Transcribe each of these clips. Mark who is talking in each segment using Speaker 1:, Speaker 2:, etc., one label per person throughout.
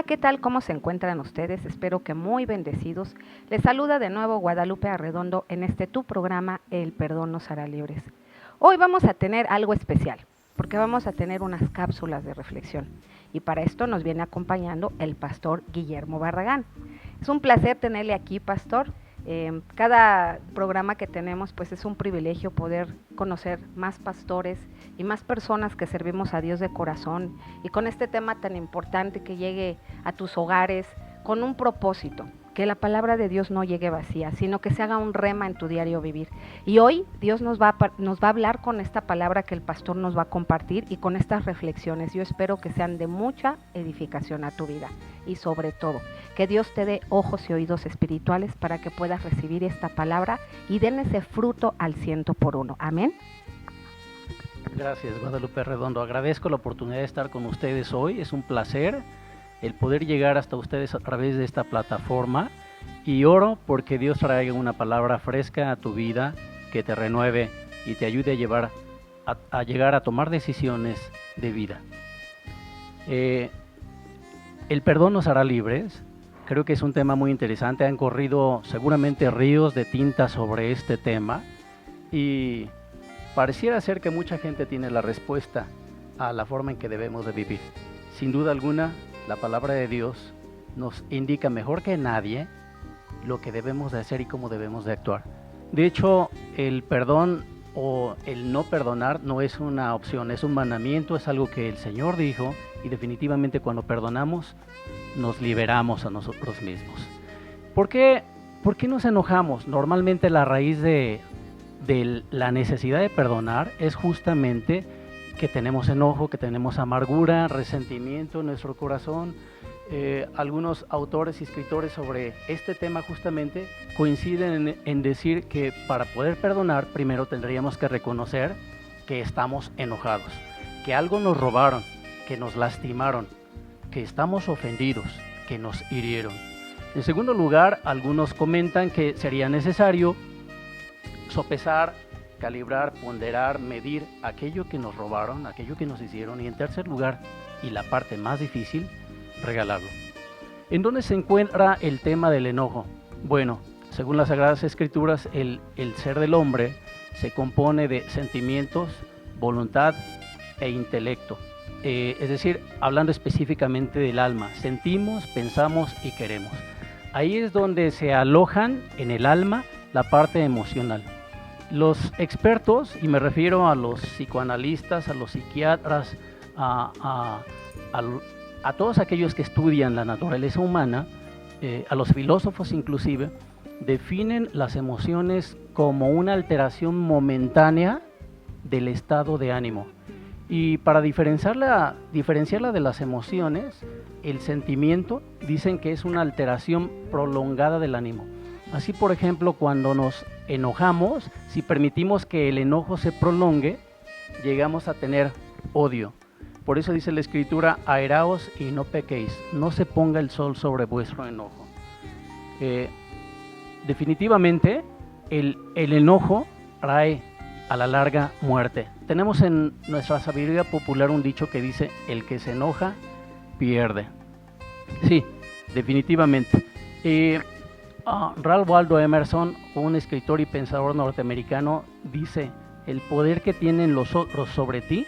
Speaker 1: ¿qué tal? ¿Cómo se encuentran ustedes? Espero que muy bendecidos. Les saluda de nuevo Guadalupe Arredondo en tu programa El Perdón nos hará libres. Hoy vamos a tener algo especial, porque vamos a tener unas cápsulas de reflexión. Y para esto nos viene acompañando el pastor Guillermo Barragán. Es un placer tenerle aquí, pastor. Cada programa que tenemos pues es un privilegio poder conocer más pastores y más personas que servimos a Dios de corazón y con este tema tan importante que llegue a tus hogares con un propósito, que la palabra de Dios no llegue vacía, sino que se haga un rema en tu diario vivir. Y hoy Dios nos va a hablar con esta palabra que el pastor nos va a compartir y con estas reflexiones. Yo espero que sean de mucha edificación a tu vida y sobre todo, que Dios te dé ojos y oídos espirituales para que puedas recibir esta palabra y den ese fruto al 100%. Amén.
Speaker 2: Gracias, Guadalupe Redondo. Agradezco la oportunidad de estar con ustedes hoy. Es un placer el poder llegar hasta ustedes a través de esta plataforma y oro porque Dios traiga una palabra fresca a tu vida que te renueve y te ayude a llegar a tomar decisiones de vida. El perdón nos hará libres. Creo que es un tema muy interesante. Han corrido seguramente ríos de tinta sobre este tema y pareciera ser que mucha gente tiene la respuesta a la forma en que debemos de vivir. Sin duda alguna, la palabra de Dios nos indica mejor que nadie lo que debemos de hacer y cómo debemos de actuar. De hecho, el perdón o el no perdonar no es una opción, es un mandamiento, es algo que el Señor dijo y definitivamente cuando perdonamos nos liberamos a nosotros mismos. ¿Por qué nos enojamos? Normalmente la raíz de la necesidad de perdonar es justamente que tenemos enojo, que tenemos amargura, resentimiento en nuestro corazón. Algunos autores y escritores sobre este tema justamente coinciden en decir que para poder perdonar primero tendríamos que reconocer que estamos enojados, que algo nos robaron, que nos lastimaron, que estamos ofendidos, que nos hirieron. En segundo lugar, algunos comentan que sería necesario sopesar, calibrar, ponderar, medir aquello que nos robaron, aquello que nos hicieron y en tercer lugar, y la parte más difícil, regalarlo. ¿En dónde se encuentra el tema del enojo? Bueno, según las Sagradas Escrituras, el ser del hombre se compone de sentimientos, voluntad e intelecto. Es decir, hablando específicamente del alma, sentimos, pensamos y queremos. Ahí es donde se alojan en el alma la parte emocional. Los expertos, y me refiero a los psicoanalistas, a los psiquiatras, a todos aquellos que estudian la naturaleza humana, a los filósofos inclusive, definen las emociones como una alteración momentánea del estado de ánimo. Y para diferenciarla de las emociones, el sentimiento dicen que es una alteración prolongada del ánimo. Así, por ejemplo, cuando nos enojamos, si permitimos que el enojo se prolongue, llegamos a tener odio. Por eso dice la Escritura, airaos y no pequéis, no se ponga el sol sobre vuestro enojo. Definitivamente, el enojo trae a la larga muerte. Tenemos en nuestra sabiduría popular un dicho que dice, el que se enoja, pierde. Sí, definitivamente. Ralph Waldo Emerson, un escritor y pensador norteamericano, dice, el poder que tienen los otros sobre ti,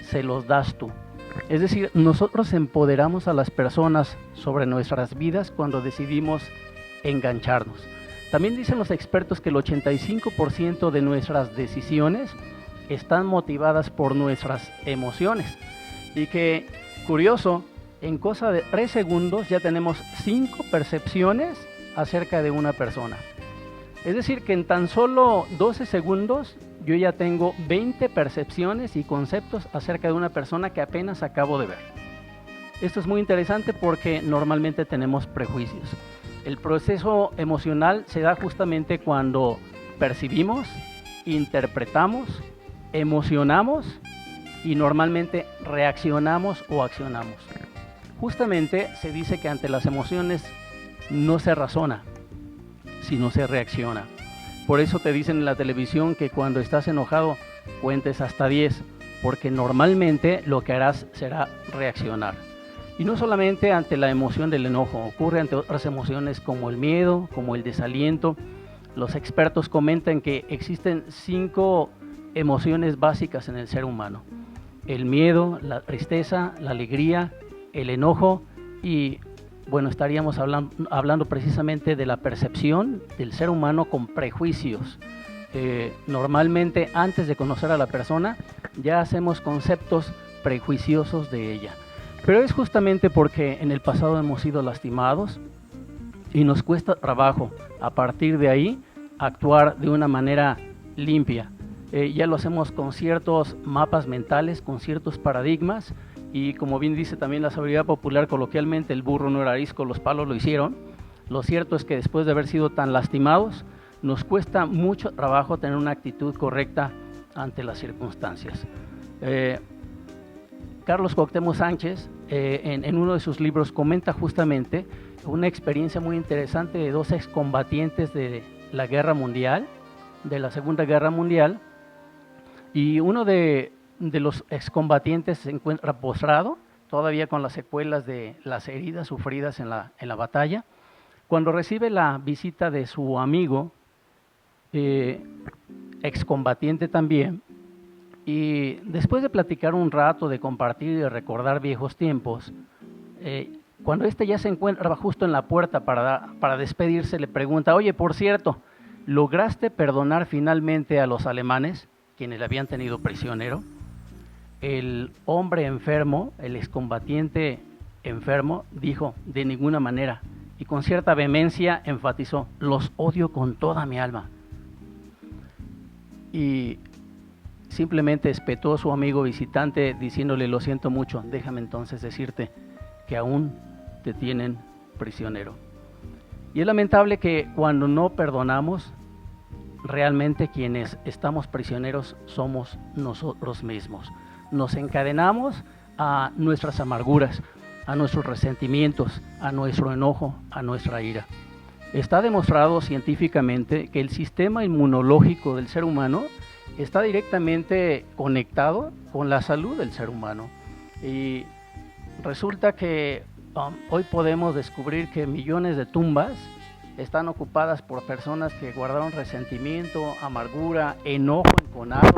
Speaker 2: se los das tú. Es decir, nosotros empoderamos a las personas sobre nuestras vidas cuando decidimos engancharnos. También dicen los expertos que el 85% de nuestras decisiones están motivadas por nuestras emociones y que, curioso, en cosa de 3 segundos ya tenemos 5 percepciones acerca de una persona. Es decir, que en tan solo 12 segundos yo ya tengo 20 percepciones y conceptos acerca de una persona que apenas acabo de ver. Esto es muy interesante porque normalmente tenemos prejuicios. El proceso emocional se da justamente cuando percibimos, interpretamos, emocionamos y normalmente reaccionamos o accionamos. Justamente se dice que ante las emociones no se razona, sino se reacciona. Por eso te dicen en la televisión que cuando estás enojado cuentes hasta 10, porque normalmente lo que harás será reaccionar. Y no solamente ante la emoción del enojo, ocurre ante otras emociones como el miedo, como el desaliento. Los expertos comentan que existen 5 emociones básicas en el ser humano: el miedo, la tristeza, la alegría, el enojo y, bueno, estaríamos hablando precisamente de la percepción del ser humano con prejuicios. Normalmente antes de conocer a la persona ya hacemos conceptos prejuiciosos de ella. Pero es justamente porque en el pasado hemos sido lastimados y nos cuesta trabajo a partir de ahí actuar de una manera limpia. Ya lo hacemos con ciertos mapas mentales, con ciertos paradigmas, y como bien dice también la sabiduría popular, coloquialmente, el burro no era arisco, los palos lo hicieron. Lo cierto es que después de haber sido tan lastimados, nos cuesta mucho trabajo tener una actitud correcta ante las circunstancias. Carlos Cuauhtémoc Sánchez, en uno de sus libros, comenta justamente una experiencia muy interesante de 2 excombatientes de la Guerra Mundial, de la Segunda Guerra Mundial, y uno de los excombatientes se encuentra postrado, todavía con las secuelas de las heridas sufridas en la batalla, cuando recibe la visita de su amigo, excombatiente también, y después de platicar un rato, de compartir y de recordar viejos tiempos, cuando este ya se encuentra justo en la puerta para despedirse, le pregunta: oye, por cierto, ¿lograste perdonar finalmente a los alemanes, quienes le habían tenido prisionero? El hombre enfermo, el excombatiente enfermo, dijo: de ninguna manera, y con cierta vehemencia enfatizó: los odio con toda mi alma. Y simplemente espetó a su amigo visitante diciéndole: lo siento mucho, déjame entonces decirte que aún te tienen prisionero. Y es lamentable que cuando no perdonamos, realmente quienes estamos prisioneros somos nosotros mismos. Nos encadenamos a nuestras amarguras, a nuestros resentimientos, a nuestro enojo, a nuestra ira. Está demostrado científicamente que el sistema inmunológico del ser humano está directamente conectado con la salud del ser humano. Y resulta que hoy podemos descubrir que millones de tumbas están ocupadas por personas que guardaron resentimiento, amargura, enojo enconado,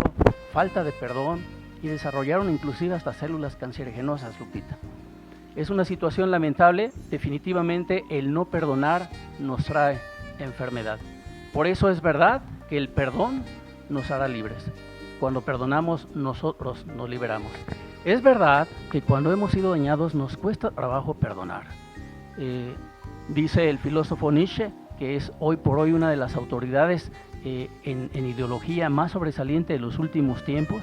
Speaker 2: falta de perdón, y desarrollaron inclusive hasta células cancerígenas, Lupita. Es una situación lamentable. Definitivamente el no perdonar nos trae enfermedad. Por eso es verdad que el perdón nos hará libres. Cuando perdonamos, nosotros nos liberamos. Es verdad que cuando hemos sido dañados nos cuesta trabajo perdonar. Dice el filósofo Nietzsche, que es hoy por hoy una de las autoridades en ideología más sobresaliente de los últimos tiempos.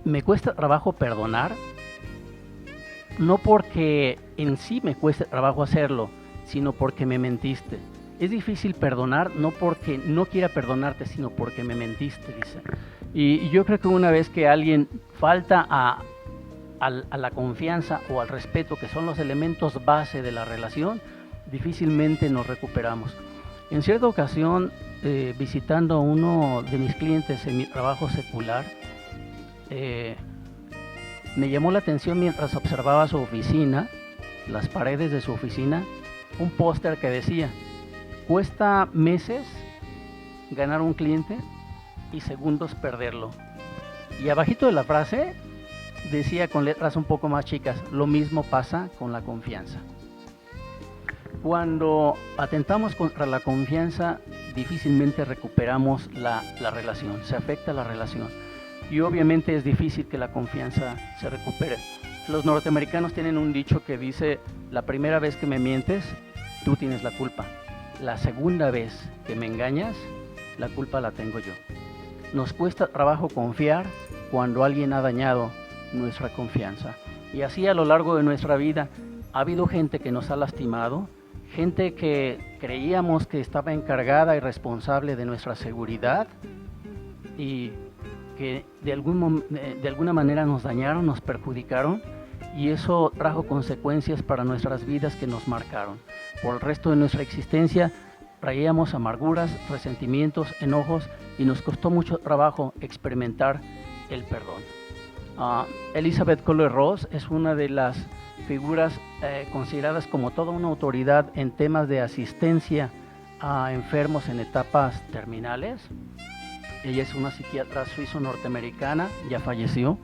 Speaker 2: Me cuesta trabajo perdonar, no porque en sí me cueste trabajo hacerlo, sino porque me mentiste. Es difícil perdonar, no porque no quiera perdonarte, sino porque me mentiste, dice. Y yo creo que una vez que alguien falta a la confianza o al respeto, que son los elementos base de la relación, difícilmente nos recuperamos. En cierta ocasión, visitando a uno de mis clientes en mi trabajo secular, me llamó la atención mientras observaba su oficina, las paredes de su oficina, un póster que decía: cuesta meses ganar un cliente y segundos perderlo. Y abajito de la frase decía con letras un poco más chicas: lo mismo pasa con la confianza. Cuando atentamos contra la confianza, difícilmente recuperamos la relación, se afecta la relación. Y obviamente es difícil que la confianza se recupere. Los norteamericanos tienen un dicho que dice: la primera vez que me mientes, tú tienes la culpa. La segunda vez que me engañas, la culpa la tengo yo. Nos cuesta trabajo confiar cuando alguien ha dañado nuestra confianza. Y así a lo largo de nuestra vida ha habido gente que nos ha lastimado, gente que creíamos que estaba encargada y responsable de nuestra seguridad y que de alguna manera nos dañaron, nos perjudicaron, y eso trajo consecuencias para nuestras vidas que nos marcaron. Por el resto de nuestra existencia traíamos amarguras, resentimientos, enojos, y nos costó mucho trabajo experimentar el perdón. Elizabeth Kubler-Ross es una de las figuras consideradas como toda una autoridad en temas de asistencia a enfermos en etapas terminales. Ella es una psiquiatra suizo-norteamericana, ya falleció,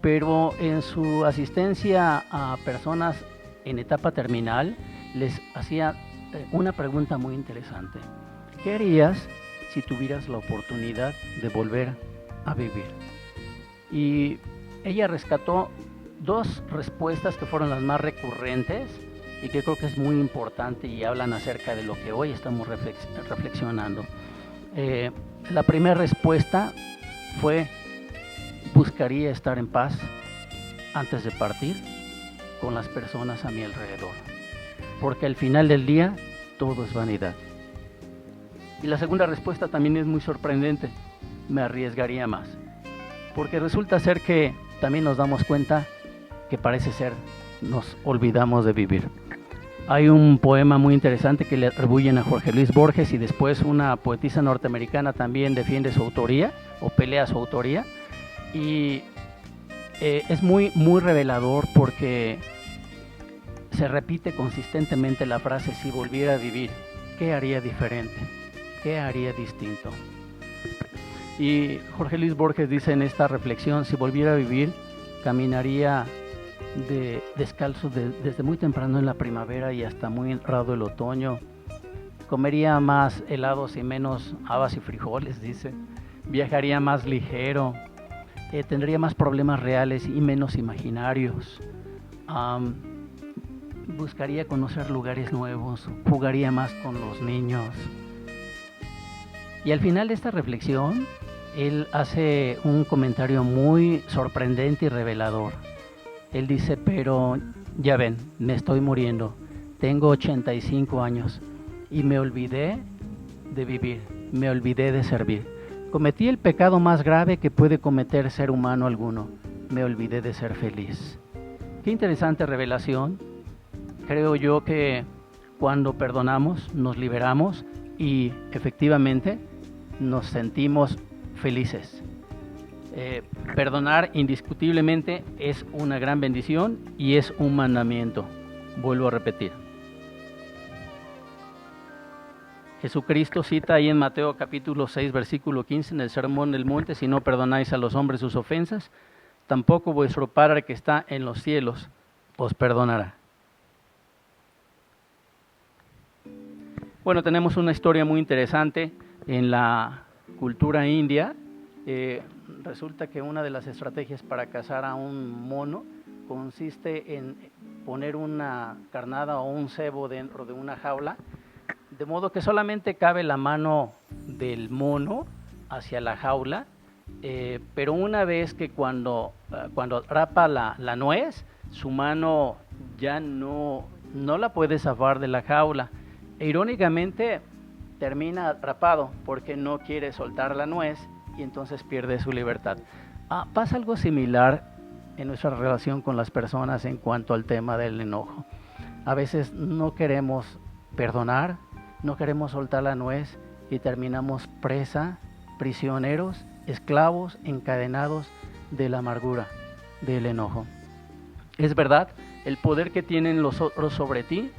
Speaker 2: pero en su asistencia a personas en etapa terminal les hacía una pregunta muy interesante. ¿Qué harías si tuvieras la oportunidad de volver a vivir? Y ella rescató dos respuestas que fueron las más recurrentes y que creo que es muy importante y hablan acerca de lo que hoy estamos reflexionando. La primera respuesta fue: buscaría estar en paz antes de partir con las personas a mi alrededor, porque al final del día todo es vanidad. Y la segunda respuesta también es muy sorprendente: me arriesgaría más, porque resulta ser que también nos damos cuenta que parece ser nos olvidamos de vivir. Hay un poema muy interesante que le atribuyen a Jorge Luis Borges, y después una poetisa norteamericana también defiende su autoría o pelea su autoría, y es muy revelador porque se repite consistentemente la frase: si volviera a vivir, ¿qué haría diferente? ¿Qué haría distinto? Y Jorge Luis Borges dice en esta reflexión: si volviera a vivir, caminaría descalzo desde muy temprano en la primavera y hasta muy entrado el otoño. Comería más helados y menos habas y frijoles, dice. Viajaría más ligero. Tendría más problemas reales y menos imaginarios. Buscaría conocer lugares nuevos. Jugaría más con los niños. Y al final de esta reflexión, él hace un comentario muy sorprendente y revelador. Él dice: pero ya ven, me estoy muriendo, tengo 85 años y me olvidé de vivir, me olvidé de servir. Cometí el pecado más grave que puede cometer ser humano alguno, me olvidé de ser feliz. Qué interesante revelación. Creo yo que cuando perdonamos, nos liberamos y efectivamente nos sentimos felices. Perdonar indiscutiblemente es una gran bendición y es un mandamiento. Vuelvo a repetir. Jesucristo cita ahí en Mateo capítulo 6, versículo 15, en el Sermón del Monte: si no perdonáis a los hombres sus ofensas, tampoco vuestro Padre que está en los cielos os perdonará. Bueno, tenemos una historia muy interesante en la cultura india. Resulta que una de las estrategias para cazar a un mono consiste en poner una carnada o un cebo dentro de una jaula, de modo que solamente cabe la mano del mono hacia la jaula, pero una vez que cuando atrapa la nuez, su mano ya no la puede zafar de la jaula. E irónicamente termina atrapado porque no quiere soltar la nuez y entonces pierde su libertad. Pasa algo similar en nuestra relación con las personas en cuanto al tema del enojo. A veces no queremos perdonar, no queremos soltar la nuez y terminamos prisioneros, esclavos, encadenados de la amargura, del enojo. Es verdad, el poder que tienen los otros sobre ti,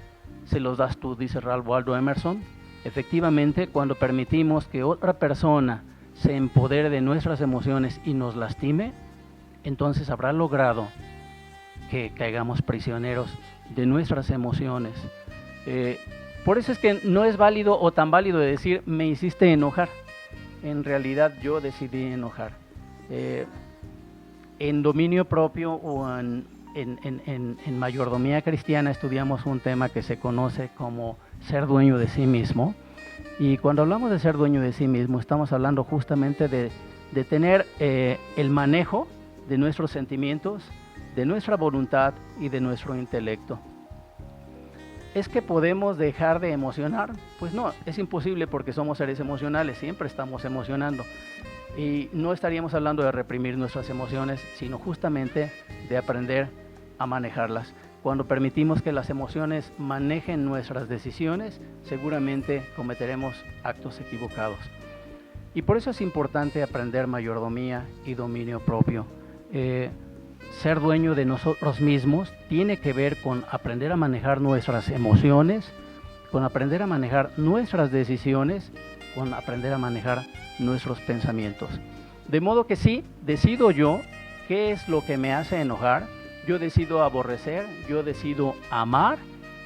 Speaker 2: se los das tú, dice Ralph Waldo Emerson. Efectivamente, cuando permitimos que otra persona se empodere de nuestras emociones y nos lastime, entonces habrá logrado que caigamos prisioneros de nuestras emociones. Por eso es que no es válido o tan válido de decir: me hiciste enojar. En realidad yo decidí enojar. En dominio propio o en mayordomía cristiana estudiamos un tema que se conoce como ser dueño de sí mismo. Y cuando hablamos de ser dueño de sí mismo, estamos hablando justamente de tener el manejo de nuestros sentimientos, de nuestra voluntad y de nuestro intelecto. ¿Es que podemos dejar de emocionar? Pues no, es imposible porque somos seres emocionales, siempre estamos emocionando. Y no estaríamos hablando de reprimir nuestras emociones, sino justamente de aprender a manejarlas. Cuando permitimos que las emociones manejen nuestras decisiones, seguramente cometeremos actos equivocados. Y por eso es importante aprender mayordomía y dominio propio. ser dueño de nosotros mismos tiene que ver con aprender a manejar nuestras emociones, con aprender a manejar nuestras decisiones, con aprender a manejar nuestros pensamientos. De modo que sí, decido yo qué es lo que me hace enojar, yo decido aborrecer, yo decido amar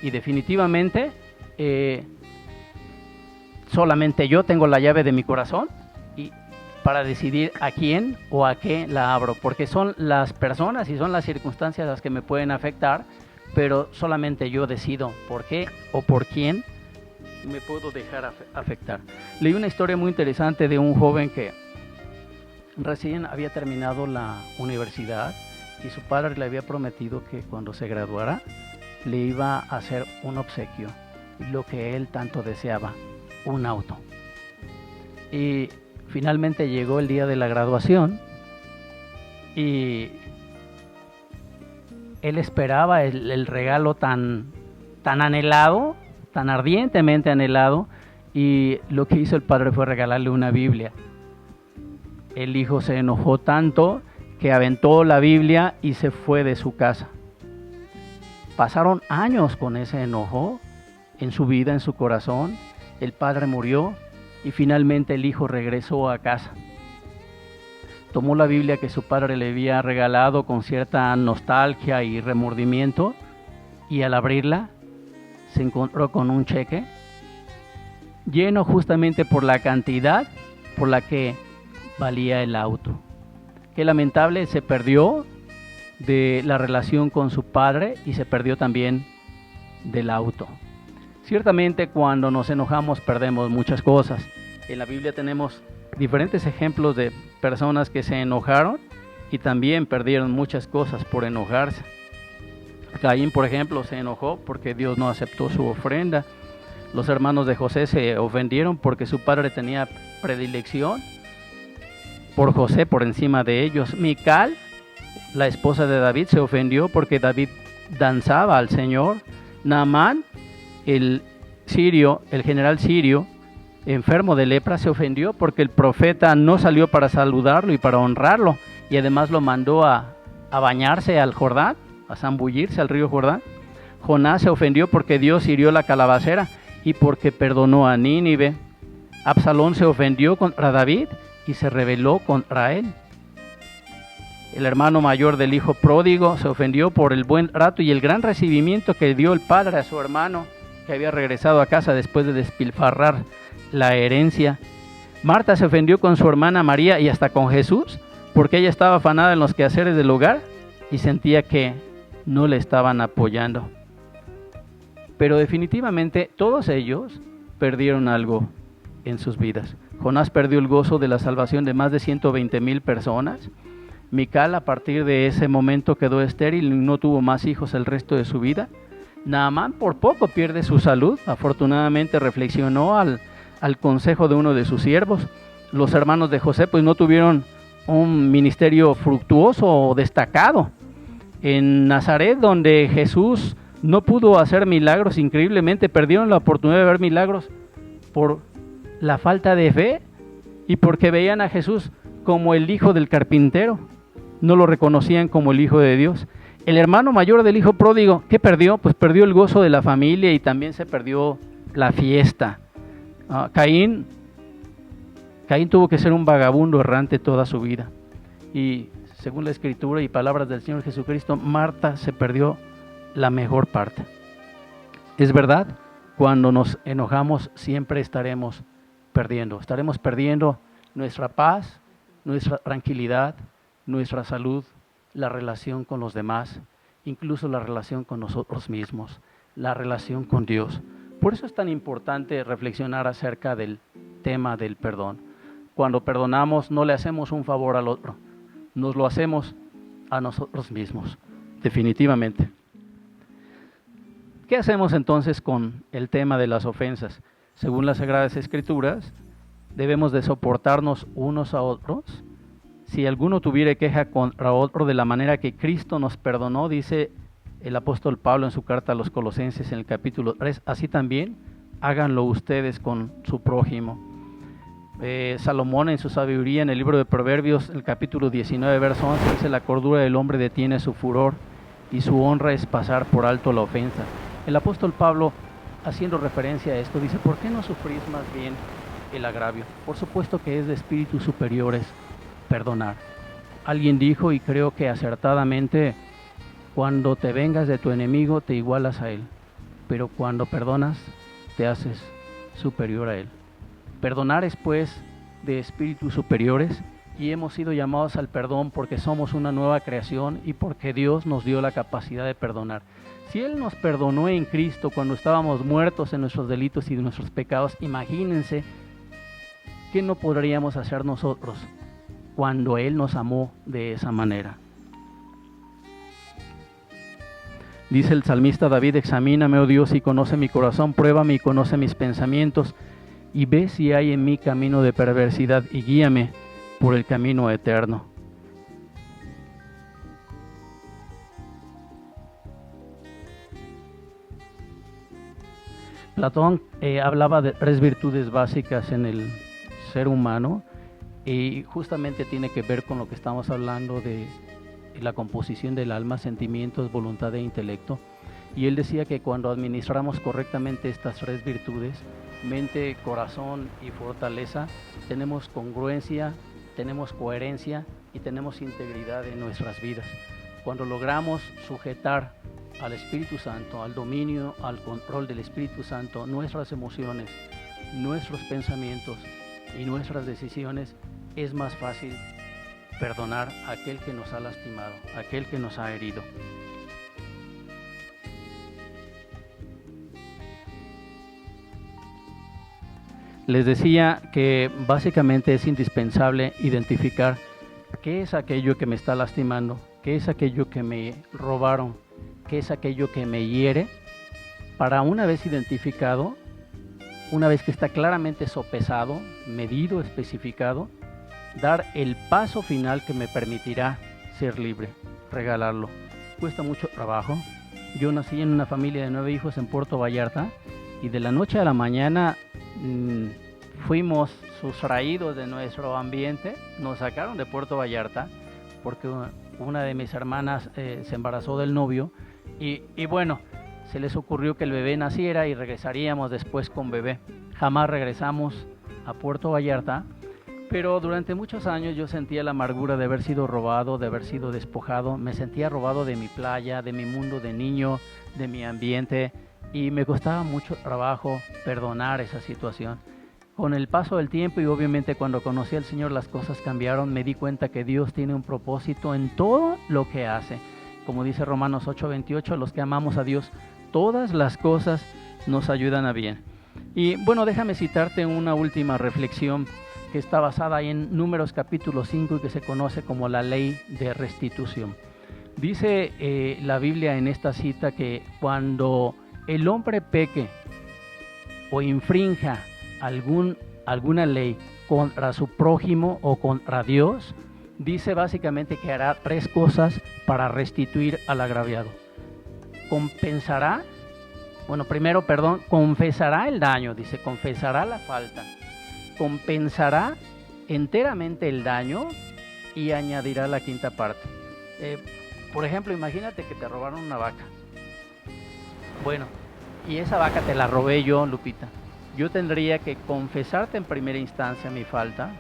Speaker 2: y definitivamente solamente yo tengo la llave de mi corazón y para decidir a quién o a qué la abro, porque son las personas y son las circunstancias las que me pueden afectar, pero solamente yo decido por qué o por quién me puedo dejar afectar. Leí una historia muy interesante de un joven que recién había terminado la universidad y su padre le había prometido que cuando se graduara le iba a hacer un obsequio, lo que él tanto deseaba, un auto. Y finalmente llegó el día de la graduación y él esperaba el regalo tan anhelado, tan ardientemente anhelado, y lo que hizo el padre fue regalarle una Biblia. El hijo se enojó tanto que aventó la Biblia y se fue de su casa. Pasaron años con ese enojo en su vida, en su corazón. El padre murió y finalmente el hijo regresó a casa. Tomó la Biblia que su padre le había regalado con cierta nostalgia y remordimiento y al abrirla se encontró con un cheque lleno justamente por la cantidad por la que valía el auto. Qué lamentable, se perdió de la relación con su padre y se perdió también del auto. Ciertamente cuando nos enojamos perdemos muchas cosas. En la Biblia tenemos diferentes ejemplos de personas que se enojaron y también perdieron muchas cosas por enojarse. Caín, por ejemplo, se enojó porque Dios no aceptó su ofrenda. Los hermanos de José se ofendieron porque su padre tenía predilección por José por encima de ellos. Mical, la esposa de David, se ofendió porque David danzaba al Señor. Naamán, el general sirio, enfermo de lepra, se ofendió porque el profeta no salió para saludarlo y para honrarlo, y además lo mandó a bañarse al Jordán, a zambullirse al río Jordán. Jonás se ofendió porque Dios hirió la calabacera y porque perdonó a Nínive. Absalón se ofendió contra David y se rebeló contra él. El hermano mayor del hijo pródigo se ofendió por el buen trato y el gran recibimiento que dio el padre a su hermano que había regresado a casa después de despilfarrar la herencia. Marta se ofendió con su hermana María y hasta con Jesús porque ella estaba afanada en los quehaceres del hogar y sentía que no le estaban apoyando. Pero definitivamente todos ellos perdieron algo en sus vidas. Jonás perdió el gozo de la salvación de más de 120,000 personas. Mical a partir de ese momento quedó estéril y no tuvo más hijos el resto de su vida. Naamán por poco pierde su salud. Afortunadamente reflexionó al consejo de uno de sus siervos. Los hermanos de José pues no tuvieron un ministerio fructuoso o destacado. En Nazaret, donde Jesús no pudo hacer milagros, increíblemente perdieron la oportunidad de ver milagros por la falta de fe y porque veían a Jesús como el hijo del carpintero, no lo reconocían como el hijo de Dios. El hermano mayor del hijo pródigo, ¿qué perdió? Pues perdió el gozo de la familia y también se perdió la fiesta. Caín tuvo que ser un vagabundo errante toda su vida y según la escritura y palabras del Señor Jesucristo, Marta se perdió la mejor parte. Es verdad, cuando nos enojamos siempre estaremos perdiendo nuestra paz, nuestra tranquilidad, nuestra salud, la relación con los demás, incluso la relación con nosotros mismos, la relación con Dios. Por eso es tan importante reflexionar acerca del tema del perdón. Cuando perdonamos no le hacemos un favor al otro, nos lo hacemos a nosotros mismos, definitivamente. ¿Qué hacemos entonces con el tema de las ofensas? Según las Sagradas Escrituras, debemos de soportarnos unos a otros. Si alguno tuviere queja contra otro de la manera que Cristo nos perdonó, dice el apóstol Pablo en su carta a los Colosenses en el capítulo 3, así también háganlo ustedes con su prójimo. Salomón en su sabiduría en el libro de Proverbios, el capítulo 19, verso 11, dice: la cordura del hombre detiene su furor y su honra es pasar por alto la ofensa. El apóstol Pablo, haciendo referencia a esto, dice: ¿por qué no sufrís más bien el agravio? Por supuesto que es de espíritus superiores perdonar. Alguien dijo, y creo que acertadamente: cuando te vengas de tu enemigo te igualas a él, pero cuando perdonas te haces superior a él. Perdonar es pues de espíritus superiores, y hemos sido llamados al perdón porque somos una nueva creación y porque Dios nos dio la capacidad de perdonar. Si Él nos perdonó en Cristo cuando estábamos muertos en nuestros delitos y nuestros pecados, imagínense qué no podríamos hacer nosotros cuando Él nos amó de esa manera. Dice el salmista David: examíname, oh Dios, y conoce mi corazón, pruébame y conoce mis pensamientos, y ve si hay en mí camino de perversidad, y guíame por el camino eterno. Platón hablaba de 3 virtudes básicas en el ser humano, y justamente tiene que ver con lo que estamos hablando de la composición del alma, sentimientos, voluntad e intelecto. Y él decía que cuando administramos correctamente estas 3 virtudes, mente, corazón y fortaleza, tenemos congruencia, tenemos coherencia y tenemos integridad en nuestras vidas. Cuando logramos sujetar al Espíritu Santo, al dominio, al control del Espíritu Santo, nuestras emociones, nuestros pensamientos y nuestras decisiones, es más fácil perdonar a aquel que nos ha lastimado, a aquel que nos ha herido. Les decía que básicamente es indispensable identificar qué es aquello que me está lastimando, qué es aquello que me robaron, qué es aquello que me hiere, para una vez identificado, una vez que está claramente sopesado, medido, especificado, dar el paso final que me permitirá ser libre, regalarlo. Cuesta mucho trabajo. Yo nací en una familia de 9 hijos en Puerto Vallarta, y de la noche a la mañana fuimos sustraídos de nuestro ambiente. Nos sacaron de Puerto Vallarta porque una de mis hermanas se embarazó del novio, y bueno, se les ocurrió que el bebé naciera y regresaríamos después con bebé. Jamás regresamos a Puerto Vallarta, pero durante muchos años yo sentía la amargura de haber sido robado, de haber sido despojado. Me sentía robado de mi playa, de mi mundo de niño, de mi ambiente, y me costaba mucho trabajo perdonar esa situación. Con el paso del tiempo, y obviamente cuando conocí al Señor, las cosas cambiaron. Me di cuenta que Dios tiene un propósito en todo lo que hace. Como dice Romanos 8:28, los que amamos a Dios, todas las cosas nos ayudan a bien. Y bueno, déjame citarte una última reflexión que está basada en Números capítulo 5 y que se conoce como la ley de restitución. Dice la Biblia en esta cita que cuando el hombre peque o infrinja alguna ley contra su prójimo o contra Dios, dice básicamente que hará 3 cosas para restituir al agraviado. Compensará, confesará el daño, dice, confesará la falta, compensará enteramente el daño y añadirá la 5ª parte. Por ejemplo, imagínate que te robaron una vaca. Bueno, y esa vaca te la robé yo, Lupita. Yo tendría que confesarte en primera instancia mi falta,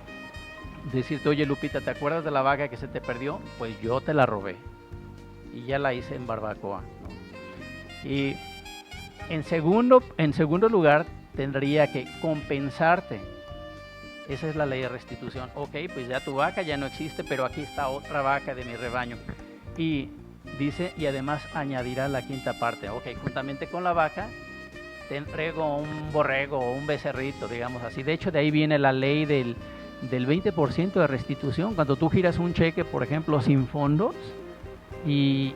Speaker 2: decirte: oye, Lupita, ¿te acuerdas de la vaca que se te perdió? Pues yo te la robé y ya la hice en barbacoa, ¿no? Y en segundo lugar, tendría que compensarte. Esa es la ley de restitución. Ok, pues ya tu vaca ya no existe, pero aquí está otra vaca de mi rebaño. Y dice, y además añadirá la 5ª parte. Ok, juntamente con la vaca te entrego un borrego o un becerrito, digamos así. De hecho, de ahí viene la ley del 20% de restitución. Cuando tú giras un cheque, por ejemplo, sin fondos, y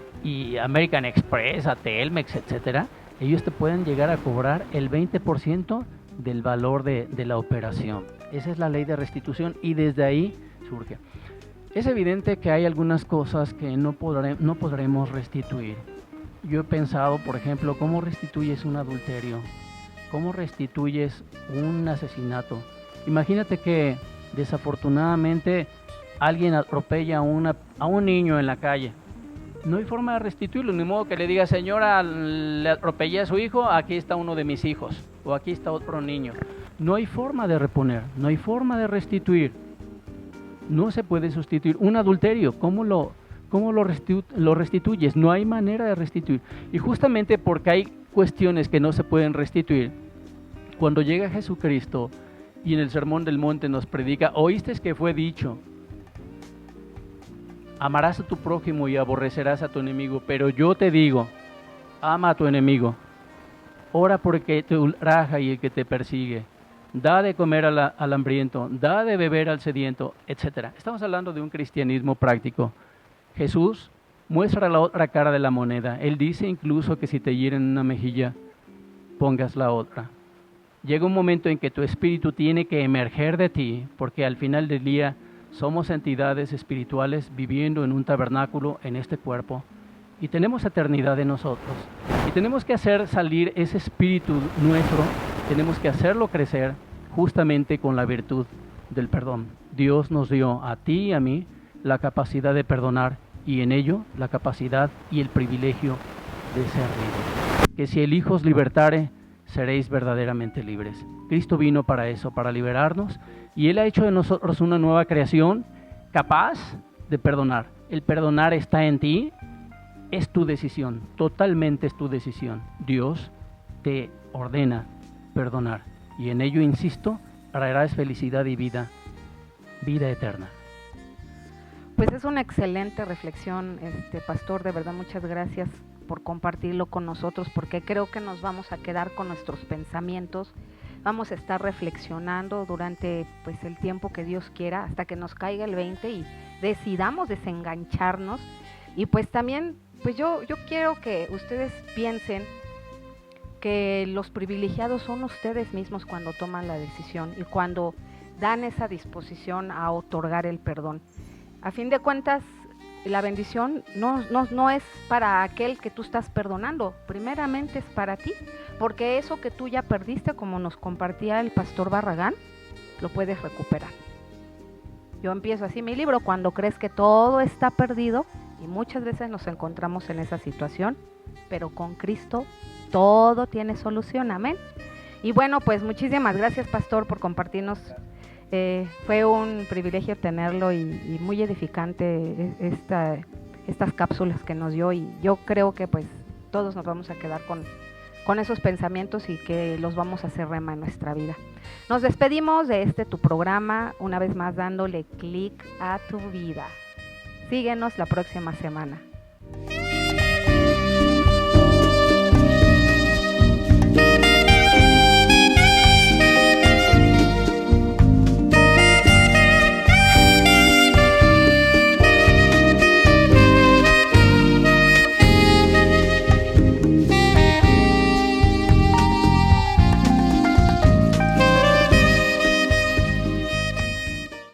Speaker 2: American Express, a Telmex, etcétera, ellos te pueden llegar a cobrar el 20% del valor de la operación. Esa es la ley de restitución, y desde ahí surge. Es evidente que hay algunas cosas que no podremos restituir. Yo he pensado, por ejemplo, ¿cómo restituyes un adulterio? ¿Cómo restituyes un asesinato? Imagínate que desafortunadamente alguien atropella a un niño en la calle. No hay forma de restituirlo, ni modo que le diga, señora, le atropellé a su hijo, aquí está uno de mis hijos, o aquí está otro niño. No hay forma de reponer, no hay forma de restituir. No se puede sustituir un adulterio. ¿Cómo lo restituyes? No hay manera de restituir. Y justamente porque hay cuestiones que no se pueden restituir, cuando llega Jesucristo y en el Sermón del Monte nos predica, oíste que fue dicho, amarás a tu prójimo y aborrecerás a tu enemigo, pero yo te digo, ama a tu enemigo, ora por el que te ultraja y el que te persigue, da de comer al hambriento, da de beber al sediento, etc. Estamos hablando de un cristianismo práctico. Jesús muestra la otra cara de la moneda. Él dice incluso que si te hieren una mejilla, pongas la otra. Llega un momento en que tu espíritu tiene que emerger de ti, porque al final del día somos entidades espirituales viviendo en un tabernáculo en este cuerpo y tenemos eternidad en nosotros. Y tenemos que hacer salir ese espíritu nuestro, tenemos que hacerlo crecer justamente con la virtud del perdón. Dios nos dio a ti y a mí la capacidad de perdonar y en ello la capacidad y el privilegio de ser libres. Que si el Hijo os libertare, seréis verdaderamente libres. Cristo vino para eso, para liberarnos, y Él ha hecho de nosotros una nueva creación capaz de perdonar. El perdonar está en ti, es tu decisión, totalmente es tu decisión. Dios te ordena perdonar, y en ello, insisto, traerás felicidad y vida eterna.
Speaker 1: Pues es una excelente reflexión, pastor, de verdad muchas gracias por compartirlo con nosotros, porque creo que nos vamos a quedar con nuestros pensamientos, vamos a estar reflexionando durante pues el tiempo que Dios quiera, hasta que nos caiga el 20 y decidamos desengancharnos. Y pues también, pues yo quiero que ustedes piensen que los privilegiados son ustedes mismos cuando toman la decisión y cuando dan esa disposición a otorgar el perdón. A fin de cuentas, la bendición no es para aquel que tú estás perdonando, primeramente es para ti, porque eso que tú ya perdiste, como nos compartía el pastor Barragán, lo puedes recuperar. Yo empiezo así mi libro, cuando crees que todo está perdido, y muchas veces nos encontramos en esa situación, pero con Cristo todo tiene solución, amén. Y bueno, pues muchísimas gracias, pastor, por compartirnos. Fue un privilegio tenerlo y muy edificante estas cápsulas que nos dio, y yo creo que pues todos nos vamos a quedar con esos pensamientos y que los vamos a hacer rema en nuestra vida. Nos despedimos de tu programa, una vez más dándole clic a tu vida. Síguenos la próxima semana.